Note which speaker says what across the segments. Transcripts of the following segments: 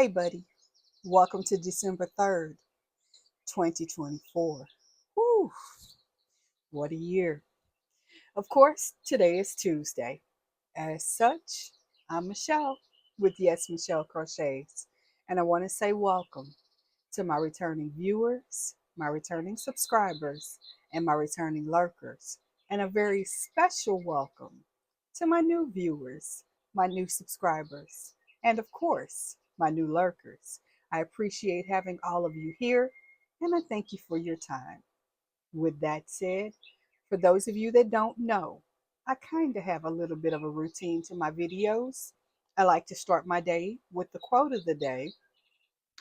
Speaker 1: Hey, buddy, welcome to December 3rd, 2024. Whew, what a year. Of course, today is Tuesday. As such, I'm Michelle with Michelle Crochets, and I want to say welcome to my returning viewers, my returning subscribers, and my returning lurkers, and a very special welcome to my new viewers, my new subscribers, and of course, my new lurkers. I appreciate having all of you here, and I thank you for your time. With that said, for those of you that don't know, I kind of have a little bit of a routine to my videos. I like to start my day with the quote of the day,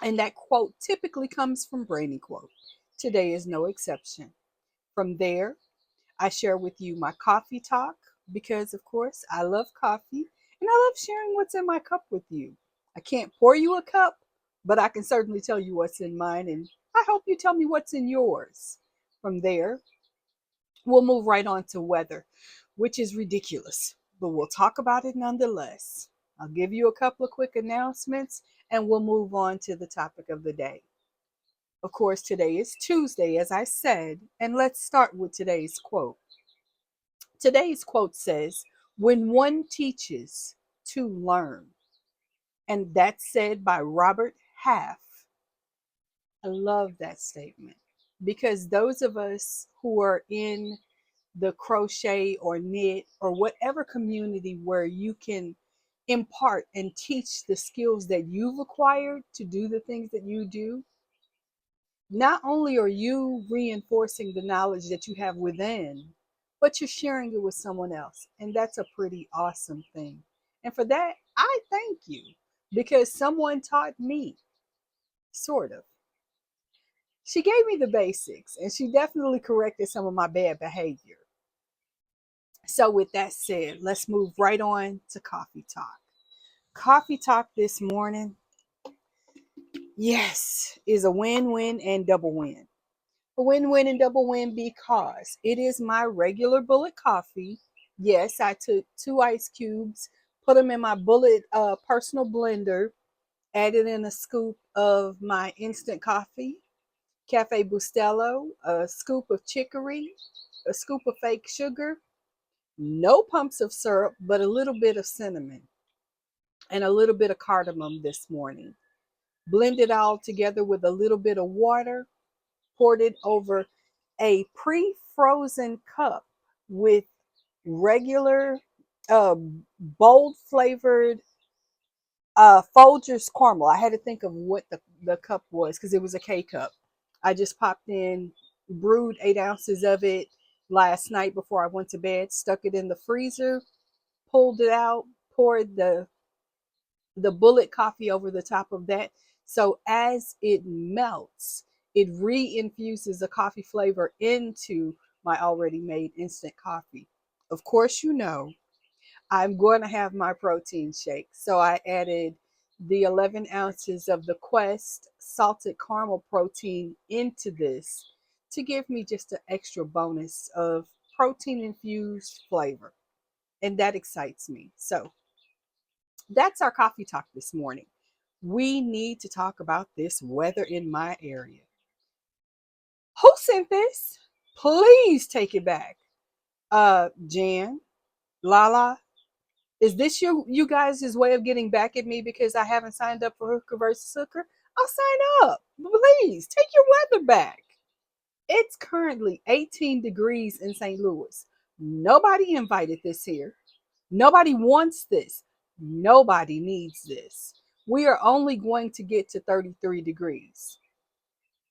Speaker 1: and that quote typically comes from Brainy Quote. Today is no exception. From there, I share with you my coffee talk because, of course, I love coffee and I love sharing what's in my cup with you. I can't pour you a cup, but I can certainly tell you what's in mine, and I hope you tell me what's in yours. From there, we'll move right on to weather, which is ridiculous, but we'll talk about it nonetheless. I'll give you a couple of quick announcements and we'll move on to the topic of the day. Of course, today is Tuesday, as I said, and let's start with today's quote. Today's quote says, "When one teaches to learn," and that's said by Robert Half. I love that statement because those of us who are in the crochet or knit or whatever community where you can impart and teach the skills that you've acquired to do the things that you do, not only are you reinforcing the knowledge that you have within, but you're sharing it with someone else. And that's a pretty awesome thing. And for that, I thank you because someone taught me, sort of. She gave me the basics and she definitely corrected some of my bad behavior. So, with that said, let's move right on to coffee talk. Coffee talk this morning, yes, is a win win and double win. A win win and double win because it is my regular bullet coffee. Yes, I took 2 ice cubes, put them in my bullet personal blender, added in a scoop of my instant coffee, Cafe Bustelo, a scoop of chicory, a scoop of fake sugar, no pumps of syrup, but a little bit of cinnamon and a little bit of cardamom this morning. Blend it all together with a little bit of water, poured it over a pre-frozen cup with regular uh, bold flavored Folgers caramel. I had to think of what the cup was because it was a K cup. I just popped in, brewed 8 ounces of it last night before I went to bed, stuck it in the freezer, pulled it out, poured the bullet coffee over the top of that. So as it melts, it reinfuses the coffee flavor into my already made instant coffee. Of course, you know, I'm going to have my protein shake. So I added the 11 ounces of the Quest salted caramel protein into this to give me just an extra bonus of protein infused flavor. And that excites me. So that's our coffee talk this morning. We need to talk about this weather in my area. Who sent this? Please take it back. Jan, Lala, is this you guys' way of getting back at me because I haven't signed up for Hooker versus Hooker? I'll sign up. Please take your weather back. It's currently 18 degrees in St. Louis. Nobody invited this here. Nobody wants this. Nobody needs this. We are only going to get to 33 degrees.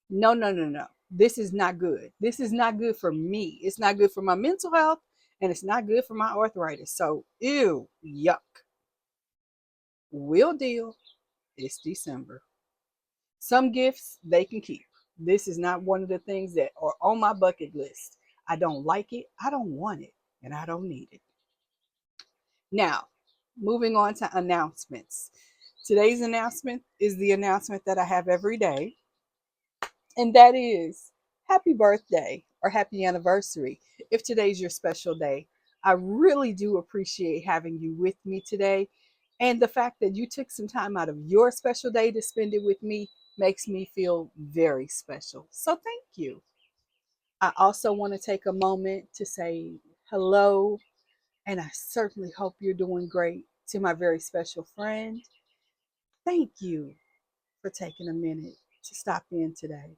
Speaker 1: No, no, no, no. This is not good. This is not good for me. It's not good for my mental health and it's not good for my arthritis. So, ew, yuck. Real deal. It's December. Some gifts they can keep. This is not one of the things that are on my bucket list. I don't like it. I don't want it. And I don't need it. Now, moving on to announcements. Today's announcement is the announcement that I have every day, and that is happy birthday or happy anniversary. If today's your special day, I really do appreciate having you with me today. And the fact that you took some time out of your special day to spend it with me makes me feel very special. So thank you. I also want to take a moment to say hello, and I certainly hope you're doing great, to my very special friend. Thank you for taking a minute to stop in today.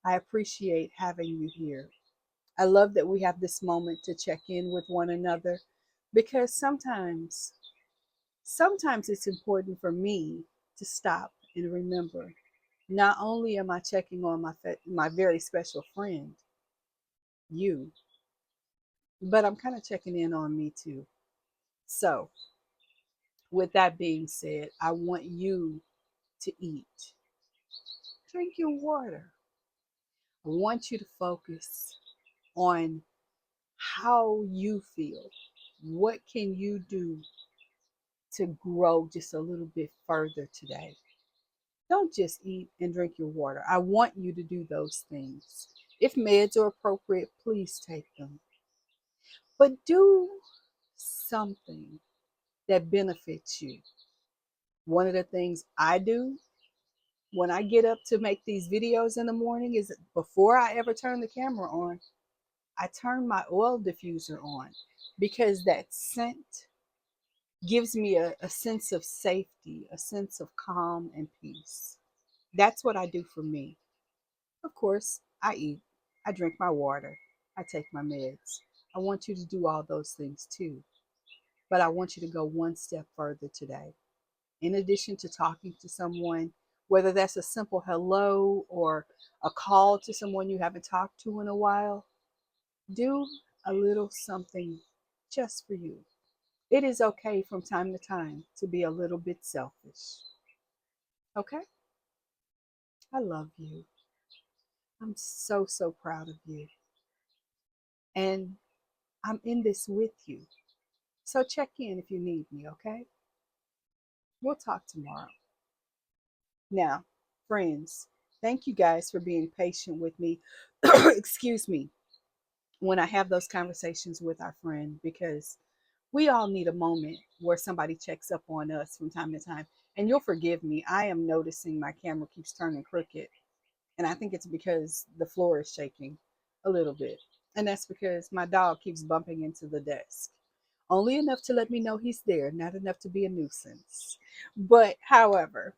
Speaker 1: I appreciate having you here. I love that we have this moment to check in with one another because sometimes it's important for me to stop and remember, not only am I checking on my very special friend, you, but I'm kind of checking in on me too. So, with that being said, I want you to eat, drink your water. I want you to focus on how you feel. What can you do to grow just a little bit further today? Don't just eat and drink your water. I want you to do those things. If meds are appropriate, please take them. But do something that benefits you. One of the things I do when I get up to make these videos in the morning is before I ever turn the camera on, I turn my oil diffuser on because that scent gives me a sense of safety, a sense of calm and peace. That's what I do for me. Of course, I eat, I drink my water, I take my meds. I want you to do all those things too. But I want you to go one step further today. In addition to talking to someone, whether that's a simple hello or a call to someone you haven't talked to in a while, do a little something just for you. It is okay from time to time to be a little bit selfish. Okay? I love you. I'm so, so proud of you. And I'm in this with you. So check in if you need me, okay? We'll talk tomorrow. Now, friends, thank you guys for being patient with me. Excuse me, when I have those conversations with our friend, because we all need a moment where somebody checks up on us from time to time. And you'll forgive me, I am noticing my camera keeps turning crooked. And I think it's because the floor is shaking a little bit. And that's because my dog keeps bumping into the desk. Only enough to let me know he's there, not enough to be a nuisance. But however,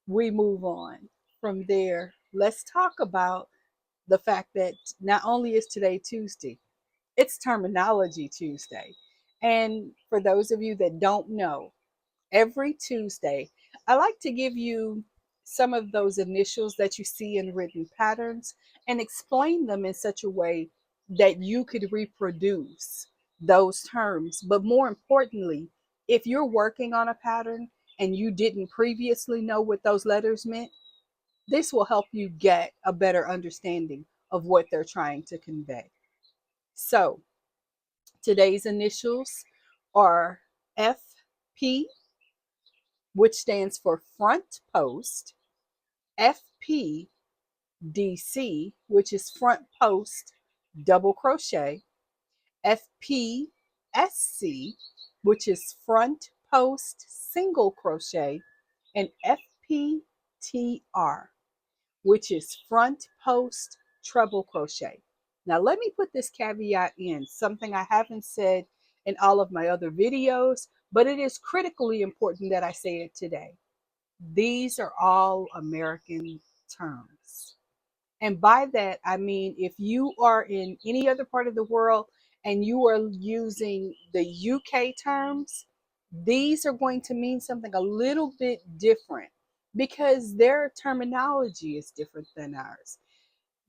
Speaker 1: we move on from there. Let's talk about the fact that not only is today Tuesday, it's Terminology Tuesday. And for those of you that don't know, every Tuesday, I like to give you some of those initials that you see in written patterns and explain them in such a way that you could reproduce those terms. But more importantly, if you're working on a pattern and you didn't previously know what those letters meant, this will help you get a better understanding of what they're trying to convey. So today's initials are FP, which stands for front post, FPDC, which is front post double crochet, FPSC, which is front post single crochet, and FPTR, which is front post treble crochet. Now, let me put this caveat in, something I haven't said in all of my other videos, but it is critically important that I say it today. These are all American terms. And by that, I mean, if you are in any other part of the world and you are using the UK terms, these are going to mean something a little bit different because their terminology is different than ours.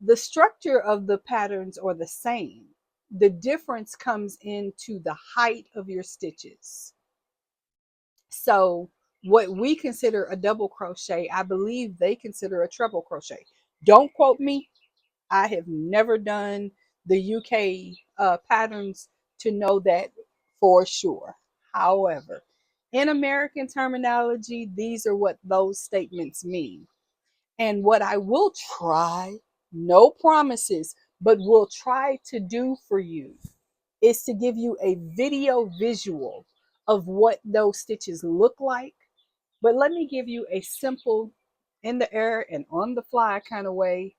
Speaker 1: The structure of the patterns are the same. The difference comes into the height of your stitches. So what we consider a double crochet, I believe they consider a treble crochet. Don't quote me. I have never done the UK patterns to know that for sure. However, in American terminology, these are what those statements mean. And what I will try, no promises, but will try to do for you is to give you a video visual of what those stitches look like. But let me give you a simple, in the air and on the fly kind of way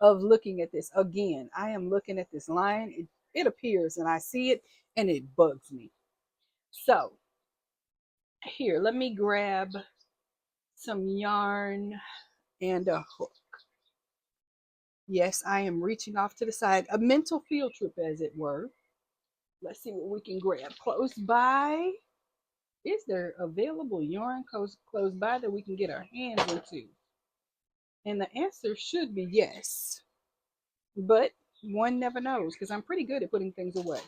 Speaker 1: of looking at this. Again, I am looking at this line. It appears and I see it and it bugs me. So here, let me grab some yarn and a hook. Yes, I am reaching off to the side, a mental field trip, as it were. Let's see what we can grab close by. Is there available yarn close by that we can get our hands into? And the answer should be yes. But one never knows because I'm pretty good at putting things away.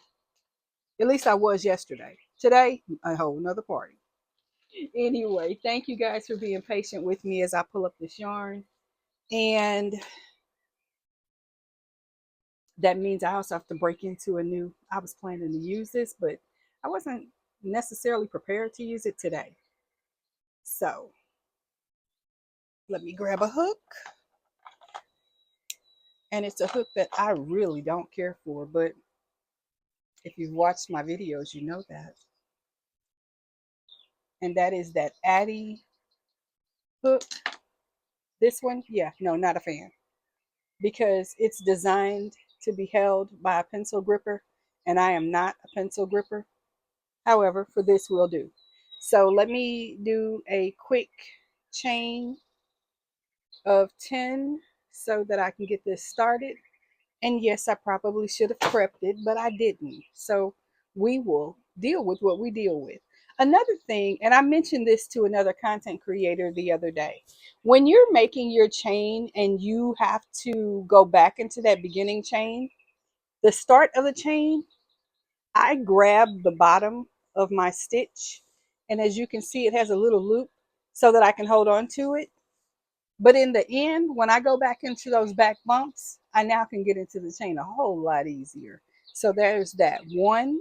Speaker 1: At least I was yesterday. Today, a whole nother party. Anyway, thank you guys for being patient with me as I pull up this yarn. And that means I also have to break into a new, I was planning to use this, but I wasn't necessarily prepared to use it today. So let me grab a hook. And it's a hook that I really don't care for, but if you've watched my videos, you know that. And that is that Addy hook. This one, yeah, no, not a fan. Because it's designed to be held by a pencil gripper, and I am not a pencil gripper. However, for this will do. So let me do a quick chain of 10 so that I can get this started. And yes, I probably should have prepped it, but I didn't. So we will deal with what we deal with. Another thing, and I mentioned this to another content creator the other day, when you're making your chain and you have to go back into that beginning chain, the start of the chain, I grab the bottom of my stitch. And as you can see, it has a little loop so that I can hold on to it. But in the end, when I go back into those back bumps, I now can get into the chain a whole lot easier. So there's that. 1,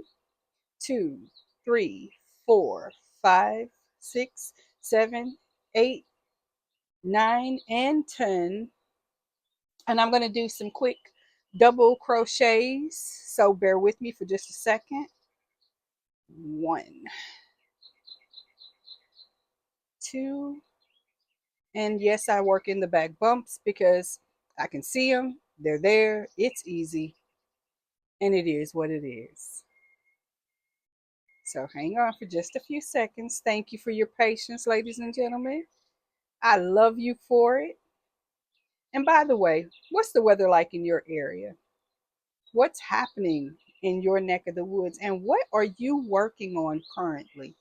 Speaker 1: 2, 3, 4, 5, 6, 7, 8, 9, and 10. And I'm going to do some quick double crochets. So bear with me for just a second. 1, 2, and yes, I work in the back bumps because I can see them. They're there. It's easy. And it is what it is. So hang on for just a few seconds. Thank you for your patience, ladies and gentlemen. I love you for it. And by the way, what's the weather like in your area? What's happening in your neck of the woods? And what are you working on currently?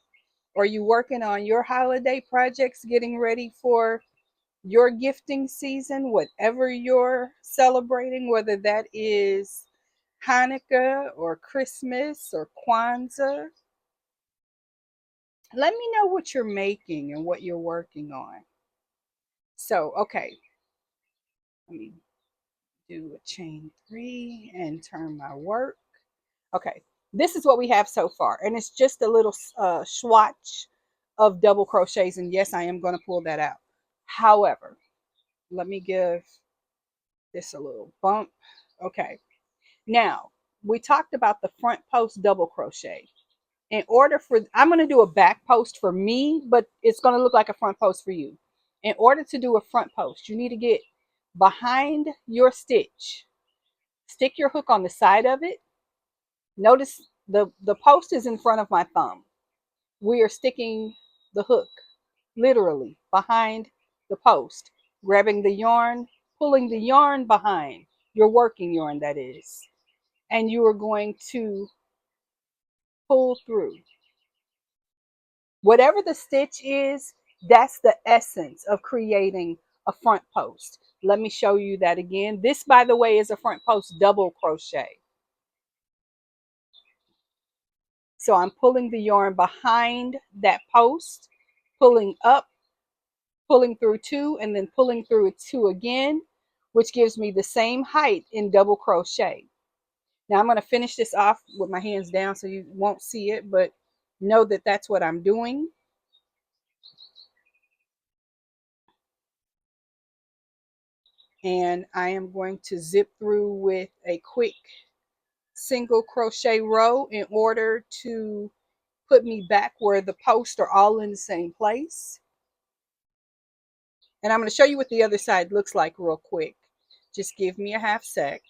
Speaker 1: Are you working on your holiday projects, getting ready for your gifting season, whatever you're celebrating, whether that is Hanukkah or Christmas or Kwanzaa? Let me know what you're making and what you're working on. So, okay, let me do a chain 3 and turn my work. Okay, this is what we have so far, and it's just a little swatch of double crochets, and yes, I am going to pull that out. However, let me give this a little bump. Okay, now we talked about the front post double crochet. In order for, I'm going to do a back post for me, but it's going to look like a front post for you. In order to do a front post, you need to get behind your stitch, stick your hook on the side of it. Notice the post is in front of my thumb. We are sticking the hook literally behind the post, grabbing the yarn, pulling the yarn behind, your working yarn that is, and you are going to pull through. Whatever the stitch is, that's the essence of creating a front post. Let me show you that again. This, by the way, is a front post double crochet. So I'm pulling the yarn behind that post, pulling up, pulling through 2, and then pulling through 2 again, which gives me the same height in double crochet. Now I'm going to finish this off with my hands down so you won't see it, but know that that's what I'm doing. And I am going to zip through with a quick single crochet row in order to put me back where the posts are all in the same place. And I'm going to show you what the other side looks like real quick. Just give me a half sec.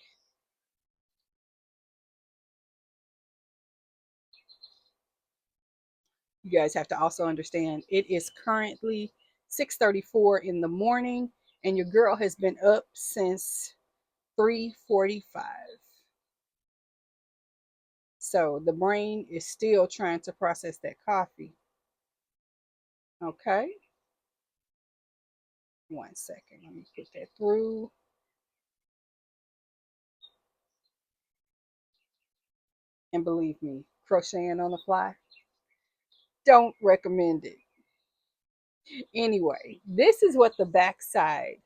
Speaker 1: You guys have to also understand it is currently 6:34 in the morning, and your girl has been up since 3:45. So the brain is still trying to process that coffee. Okay. 1 second. Let me put that through. And believe me, crocheting on the fly, don't recommend it. Anyway, this is what the back side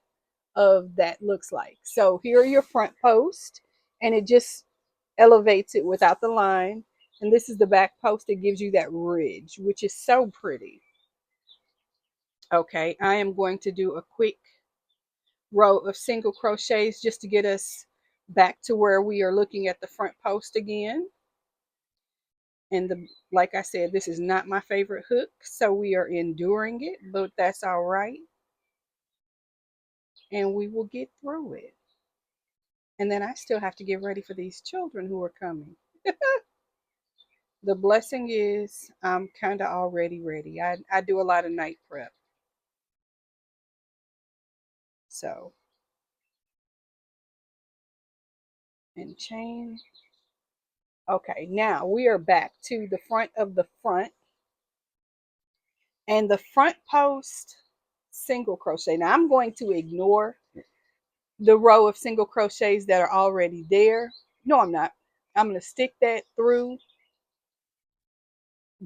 Speaker 1: of that looks like. So here are your front posts, and it just elevates it without the line. And this is the back post that gives you that ridge, which is so pretty. Okay, I am going to do a quick row of single crochets just to get us back to where we are looking at the front post again. And like I said, this is not my favorite hook, so we are enduring it, but that's all right. And we will get through it. And then I still have to get ready for these children who are coming. The blessing is I'm kind of already ready. I do a lot of night prep. So, and chain. Okay, now we are back to the front of the front. And the front post single crochet. Now I'm going to ignore the row of single crochets that are already there. No, I'm not. I'm going to stick that through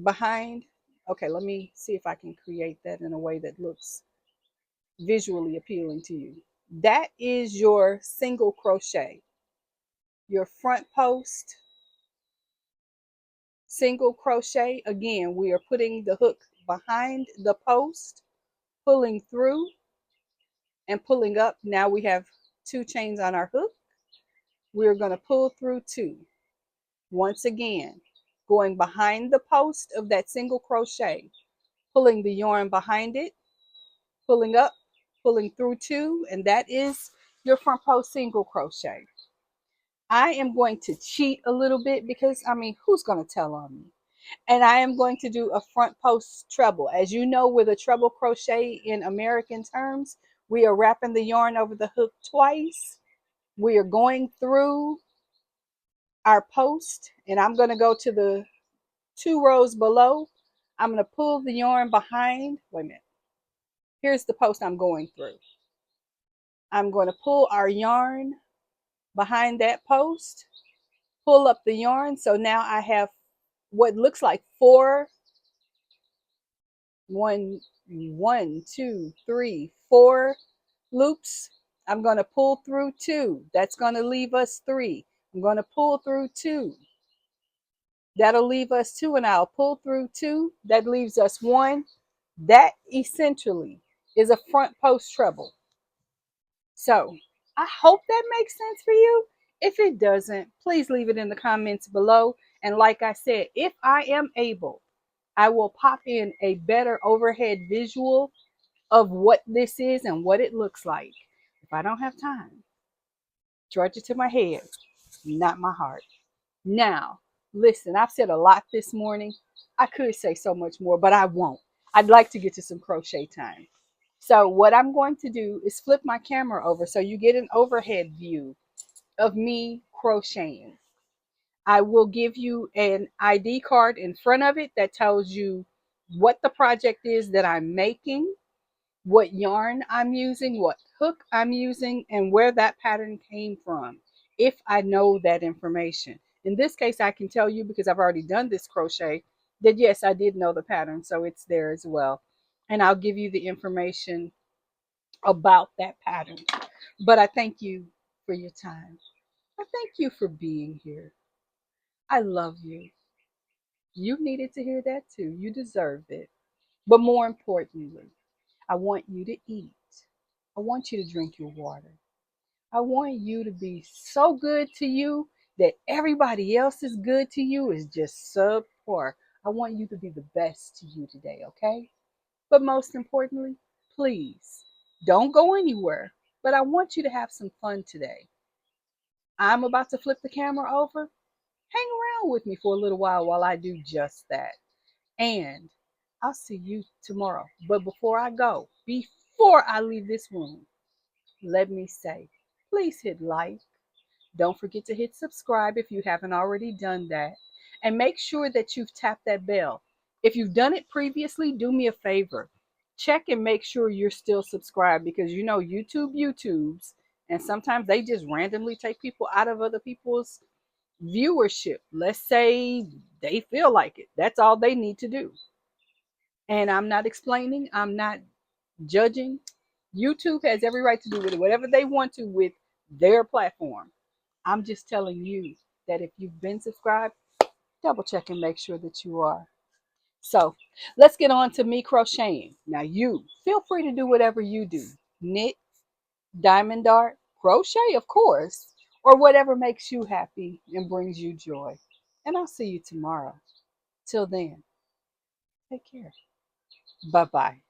Speaker 1: behind. Okay, let me see if I can create that in a way that looks visually appealing to you. That is your single crochet. Your front post single crochet. Again, we are putting the hook behind the post, pulling through and pulling up. Now we have 2 chains on our hook. We're going to pull through 2. Once again, going behind the post of that single crochet, pulling the yarn behind it, pulling up, pulling through 2, and that is your front post single crochet. I am going to cheat a little bit because, I mean, who's going to tell on me? And I am going to do a front post treble. As you know, with a treble crochet in American terms, we are wrapping the yarn over the hook twice. We are going through our post, and I'm going to go to the 2 rows below. I'm going to pull the yarn behind. Wait a minute. Here's the post I'm going through. I'm going to pull our yarn behind that post, pull up the yarn. So now I have what looks like 4, 1, 1, 2, 3, 4 loops. I'm going to pull through 2. That's going to leave us 3. I'm going to pull through 2. That'll leave us 2, and I'll pull through 2. That leaves us 1. That essentially is a front post treble. So I hope that makes sense for you. If it doesn't, please leave it in the comments below. And like I said, if I am able, I will pop in a better overhead visual of what this is and what it looks like. If I don't have time, charge it to my head, not my heart. Now, listen, I've said a lot this morning. I could say so much more, but I won't. I'd like to get to some crochet time. So what I'm going to do is flip my camera over so you get an overhead view of me crocheting. I will give you an ID card in front of it that tells you what the project is that I'm making, what yarn I'm using, what hook I'm using, and where that pattern came from, if I know that information. In this case, I can tell you because I've already done this crochet that yes, I did know the pattern, so it's there as well. And I'll give you the information about that pattern. But I thank you for your time. I thank you for being here. I love you. You needed to hear that too. You deserved it. But more importantly, I want you to eat. I want you to drink your water. I want you to be so good to you that everybody else is good to you is just subpar. I want you to be the best to you today, okay? But most importantly, please don't go anywhere. But I want you to have some fun today. I'm about to flip the camera over. Hang around with me for a little while I do just that. And I'll see you tomorrow. But before I leave this room, let me say, please hit like. Don't forget to hit subscribe if you haven't already done that. And make sure that you've tapped that bell. If you've done it previously, do me a favor. Check and make sure you're still subscribed because you know YouTube's, and sometimes they just randomly take people out of other people's viewership. Let's say they feel like it. That's all they need to do. And I'm not explaining, I'm not judging. YouTube has every right to do with it, whatever they want to with their platform. I'm just telling you that if you've been subscribed, double check and make sure that you are. So let's get on to me crocheting. Now, you feel free to do whatever you do: knit, diamond dart, crochet, of course, or whatever makes you happy and brings you joy. And I'll see you tomorrow. Till then, take care. Bye bye.